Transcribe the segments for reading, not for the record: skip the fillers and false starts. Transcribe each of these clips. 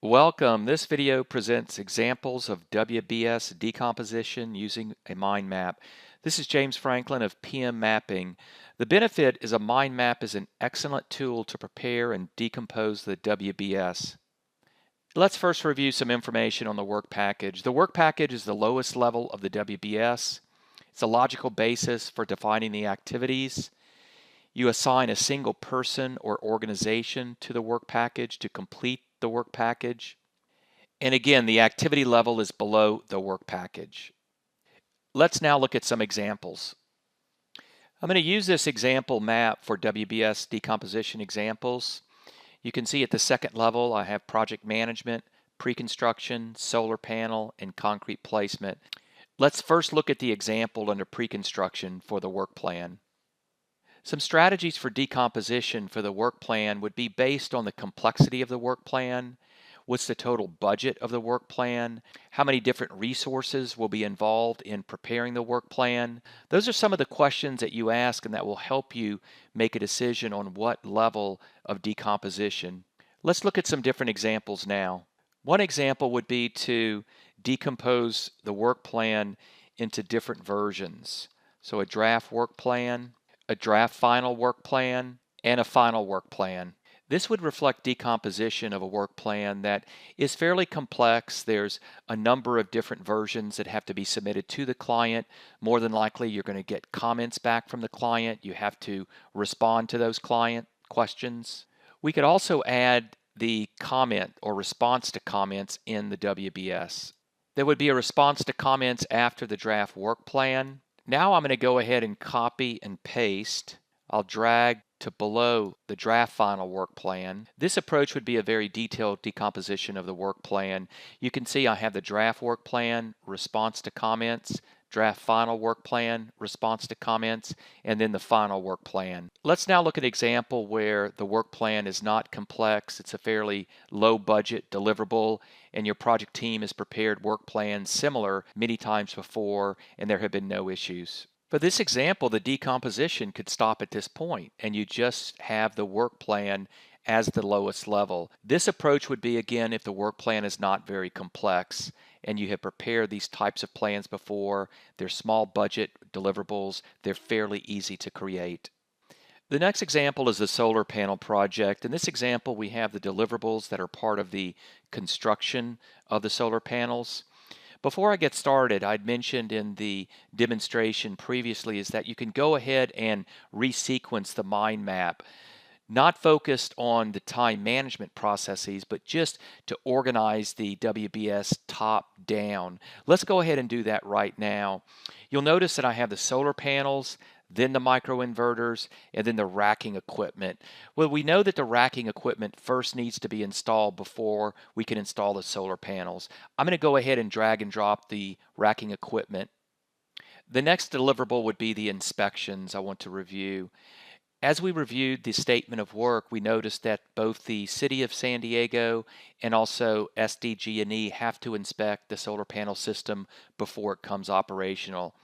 Welcome. This video presents examples of WBS decomposition using a mind map. This is James Franklin of PM Mapping. The benefit is a mind map is an excellent tool to prepare and decompose the WBS. Let's first review some information on the work package. The work package is the lowest level of the WBS. It's a logical basis for defining the activities. You assign a single person or organization to the work package to complete the work package. And again, the activity level is below the work package. Let's now look at some examples. I'm going to use this example map for WBS decomposition examples. You can see at the second level I have project management, pre-construction, solar panel, and concrete placement. Let's first look at the example under pre-construction for the work plan. Some strategies for decomposition for the work plan would be based on the complexity of the work plan, what's the total budget of the work plan, how many different resources will be involved in preparing the work plan. Those are some of the questions that you ask and that will help you make a decision on what level of decomposition. Let's look at some different examples now. One example would be to decompose the work plan into different versions. So a draft work plan, a draft final work plan, and a final work plan. This would reflect decomposition of a work plan that is fairly complex. There's a number of different versions that have to be submitted to the client. More than likely, you're going to get comments back from the client. You have to respond to those client questions. We could also add the comment or response to comments in the WBS. There would be a response to comments after the draft work plan. Now I'm going to go ahead and copy and paste. I'll drag to below the draft final work plan. This approach would be a very detailed decomposition of the work plan. You can see I have the draft work plan, response to comments, draft final work plan, response to comments, and then the final work plan. Let's now look at an example where the work plan is not complex. It's a fairly low budget deliverable, and your project team has prepared work plans similar many times before, and there have been no issues. For this example, the decomposition could stop at this point, and you just have the work plan as the lowest level. This approach would be, again, if the work plan is not very complex and you have prepared these types of plans before, they're small budget deliverables, they're fairly easy to create. The next example is the solar panel project. In this example, we have the deliverables that are part of the construction of the solar panels. Before I get started, I'd mentioned in the demonstration previously is that you can go ahead and resequence the mind map, not focused on the time management processes, but just to organize the WBS top down. Let's go ahead and do that right now. You'll notice that I have the solar panels, then the microinverters, and then the racking equipment. Well, we know that the racking equipment first needs to be installed before we can install the solar panels. I'm going to go ahead and drag and drop the racking equipment. The next deliverable would be the inspections I want to review. As we reviewed the statement of work, we noticed that both the City of San Diego and also SDG&E have to inspect the solar panel system before it comes operational.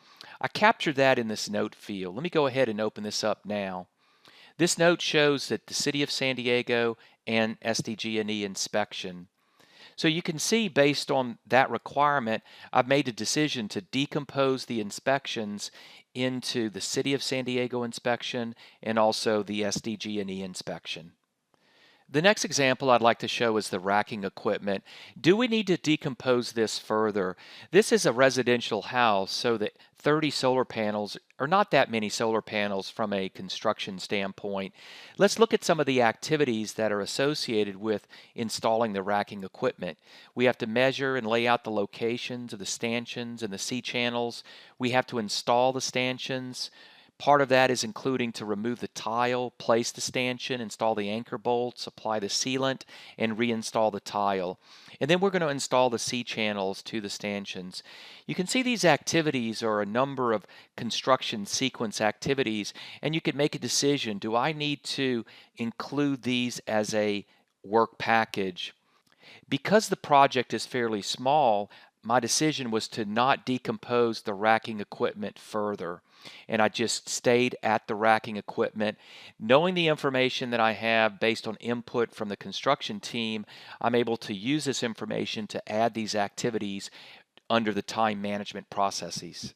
I captured that in this note field. Let me go ahead and open this up now. This note shows that the City of San Diego and SDG&E inspection. So you can see based on that requirement, I've made a decision to decompose the inspections into the City of San Diego inspection and also the SDG&E inspection. The next example I'd like to show is the racking equipment. Do we need to decompose this further? This is a residential house, so that 30 solar panels are not that many solar panels from a construction standpoint. Let's look at some of the activities that are associated with installing the racking equipment. We have to measure and lay out the locations of the stanchions and the C-channels. We have to install the stanchions. Part of that is including to remove the tile, place the stanchion, install the anchor bolts, apply the sealant, and reinstall the tile. And then we're going to install the C-channels to the stanchions. You can see these activities are a number of construction sequence activities, and you can make a decision. Do I need to include these as a work package? Because the project is fairly small, my decision was to not decompose the racking equipment further. And I just stayed at the racking equipment. Knowing the information that I have based on input from the construction team, I'm able to use this information to add these activities under the time management processes.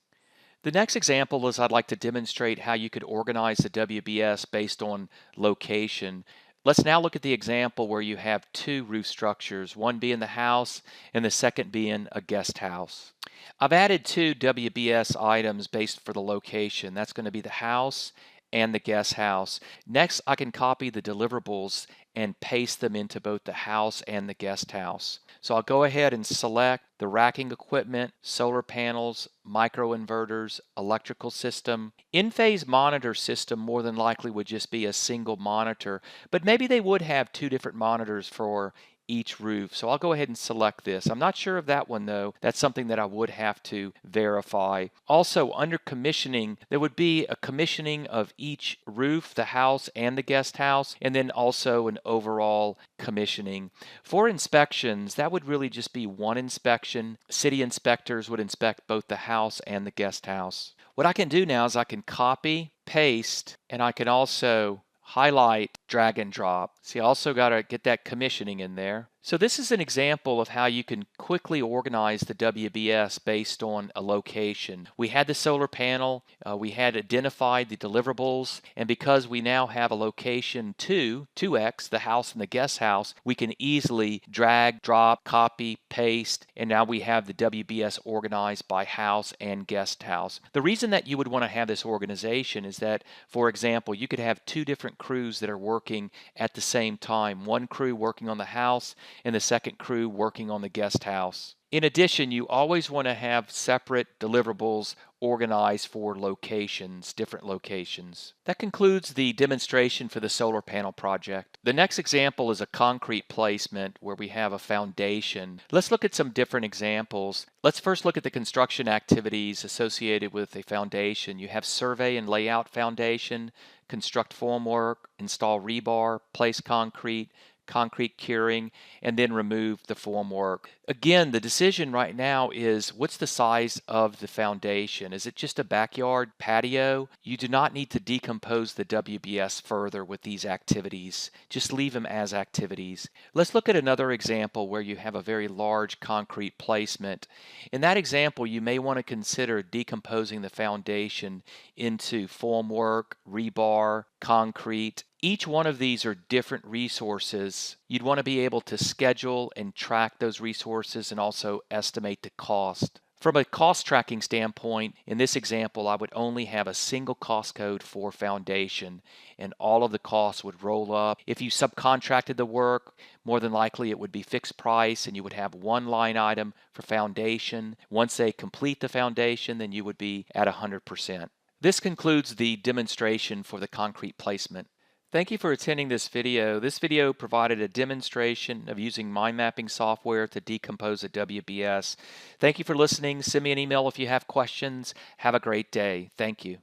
The next example is I'd like to demonstrate how you could organize the WBS based on location. Let's now look at the example where you have two roof structures, one being the house and the second being a guest house. I've added two WBS items based for the location. That's going to be the house and the guest house. Next, I can copy the deliverables and paste them into both the house and the guest house. So I'll go ahead and select the racking equipment, solar panels, microinverters, electrical system. In-phase monitor system more than likely would just be a single monitor, but maybe they would have two different monitors for each roof. So I'll go ahead and select this. I'm not sure of that one though. That's something that I would have to verify. Also, under commissioning, there would be a commissioning of each roof, the house and the guest house, and then also an overall commissioning. For inspections, that would really just be one inspection. City inspectors would inspect both the house and the guest house. What I can do now is I can copy, paste, and I can also highlight, drag and drop. See, I also got to get that commissioning in there. So this is an example of how you can quickly organize the WBS based on a location. We had the solar panel, we had identified the deliverables, and because we now have a location 2x, the house and the guest house, we can easily drag, drop, copy, paste, and now we have the WBS organized by house and guest house. The reason that you would want to have this organization is that, for example, you could have two different crews that are working at the same time. One crew working on the house and the second crew working on the guest house. In addition, you always want to have separate deliverables organized for locations, different locations. That concludes the demonstration for the solar panel project. The next example is a concrete placement where we have a foundation. Let's look at some different examples. Let's first look at the construction activities associated with a foundation. You have survey and layout foundation, construct formwork, install rebar, place concrete, concrete curing, and then remove the formwork. Again, the decision right now is what's the size of the foundation? Is it just a backyard patio? You do not need to decompose the WBS further with these activities. Just leave them as activities. Let's look at another example where you have a very large concrete placement. In that example, you may want to consider decomposing the foundation into formwork, rebar, concrete. Each one of these are different resources. You'd want to be able to schedule and track those resources and also estimate the cost. From a cost tracking standpoint, in this example, I would only have a single cost code for foundation, and all of the costs would roll up. If you subcontracted the work, more than likely it would be fixed price, and you would have one line item for foundation. Once they complete the foundation, then you would be at 100%. This concludes the demonstration for the concrete placement. Thank you for attending this video. This video provided a demonstration of using mind mapping software to decompose a WBS. Thank you for listening. Send me an email if you have questions. Have a great day. Thank you.